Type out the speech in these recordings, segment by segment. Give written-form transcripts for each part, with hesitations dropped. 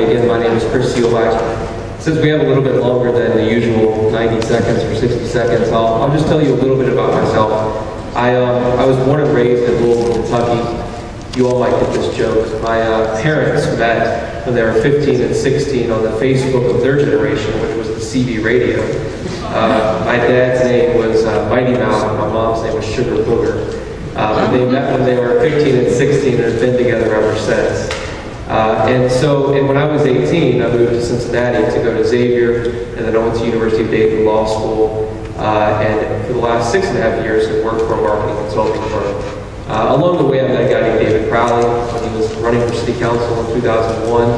me again. My name is Chris Seelbach. Since we have a little bit longer than the usual 90 seconds or 60 seconds, I'll just tell you a little bit about myself. I was born and raised in Louisville, Kentucky. You all might get this joke. My parents met when they were 15 and 16 on the Facebook of their generation, which was the CB radio. My dad's name was Mighty Mouse, and my mom's name was Sugar Booger. They met when they were 15 and 16 and have been together ever since. And when I was 18, I moved to Cincinnati to go to Xavier, and then I went to University of Dayton Law School. And for the last 6.5 years, I've worked for a marketing consulting firm. Along the way, I met a guy named David Crowley when he was running for City Council in 2001.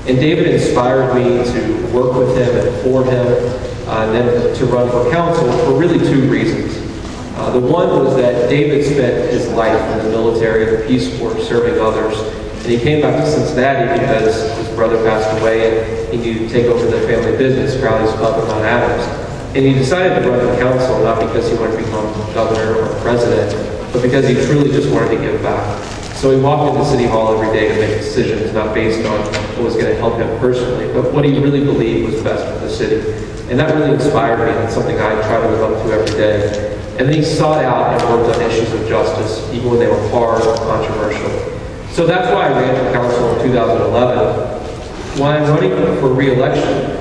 And David inspired me to work with him and for him, and then to run for council for really two reasons. The one was that David spent his life in the military and the Peace Corps serving others. And he came back to Cincinnati because his brother passed away and he needed to take over the family business, Crowley's Pub in Mount Adams. And he decided to run for council not because he wanted to become governor or president, but because he truly just wanted to give back. So he walked into City Hall every day to make decisions not based on what was going to help him personally, but what he really believed was best for the city. And that really inspired me, and it's something I try to live up to every day. And then he sought out and worked on issues of justice, even when they were hard or controversial. So that's why I ran for council in 2011. Why I'm running for re-election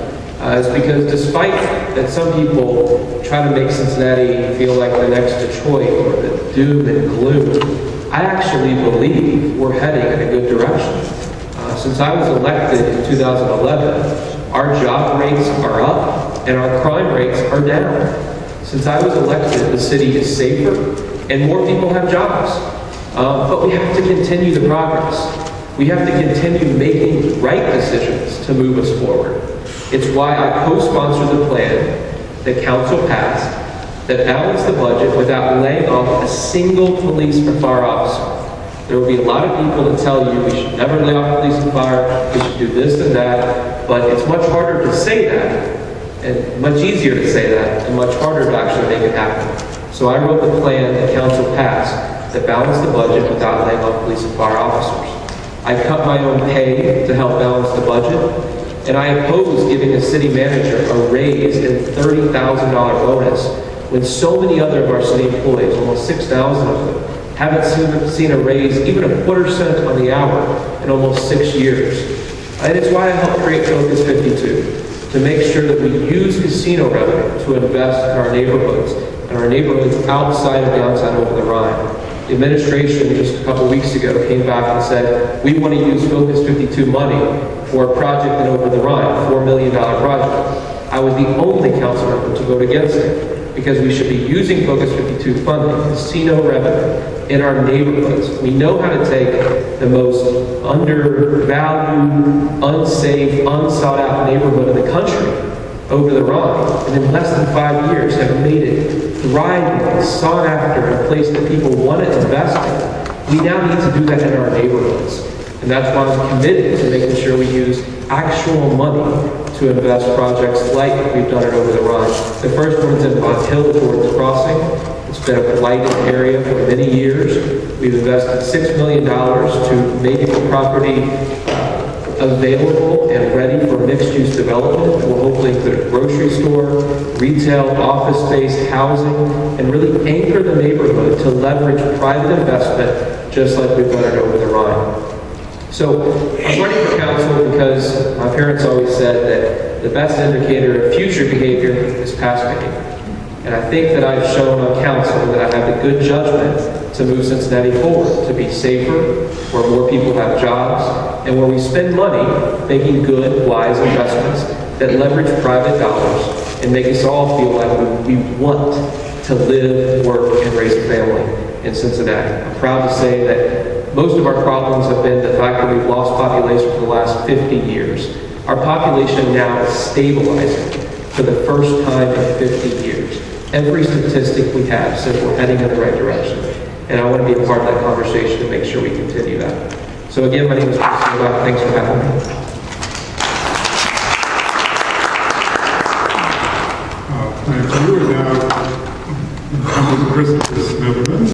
is because despite that some people try to make Cincinnati feel like the next Detroit or the doom and gloom, I actually believe we're heading in a good direction. Since I was elected in 2011, our job rates are up and our crime rates are down. Since I was elected, the city is safer and more people have jobs. But we have to continue the progress. We have to continue making right decisions to move us forward. It's why I co-sponsored the plan that council passed that balanced the budget without laying off a single police or fire officer. There will be a lot of people that tell you we should never lay off police and fire, we should do this and that, but it's much harder to say that, and much easier to say that, and much harder to actually make it happen. So I wrote the plan that council passed that balanced the budget without laying off police and fire officers. I cut my own pay to help balance the budget, and I oppose giving a city manager a raise and $30,000 bonus when so many other of our city employees, almost 6,000 of them, haven't seen a raise, even a quarter cent on the hour, in almost 6 years. And it's why I helped create Focus 52, to make sure that we use casino revenue to invest in our neighborhoods, and our neighborhoods outside of downtown over the Rhine. The administration just a couple weeks ago came back and said, we want to use Focus 52 money for a project in Over the Rhine, a $4 million project. I was the only council member to vote against it because we should be using Focus 52 funding, casino revenue, in our neighborhoods. We know how to take the most undervalued, unsafe, unsought out neighborhood in the country, Over the Rhine, and in less than 5 years have made it thriving, sought after, a place that people want to invest in. We now need to do that in our neighborhoods. And that's why I'm committed to making sure we use actual money to invest projects like we've done it Over the Rhine. The first one's in Bont Hill towards Crossing. It's been a blighted area for many years. We've invested $6 million to make the property available and ready for mixed-use development. It will hopefully include a grocery store, retail, office space, housing, and really anchor the neighborhood to leverage private investment just like we've done it Over the Rhine. So I'm running for council because my parents always said that the best indicator of future behavior is past behavior. And I think that I've shown on council that I have the good judgment to move Cincinnati forward, to be safer, where more people have jobs, and where we spend money making good, wise investments that leverage private dollars and make us all feel like we want to live, work, and raise a family in Cincinnati. I'm proud to say that most of our problems have been the fact that we've lost population for the last 50 years. Our population now is stabilizing for the first time in 50 years. Every statistic we have says we're heading in the right direction. And I want to be a part of that conversation to make sure we continue that. So again, my name is Chris Seelbach. Thanks for having me.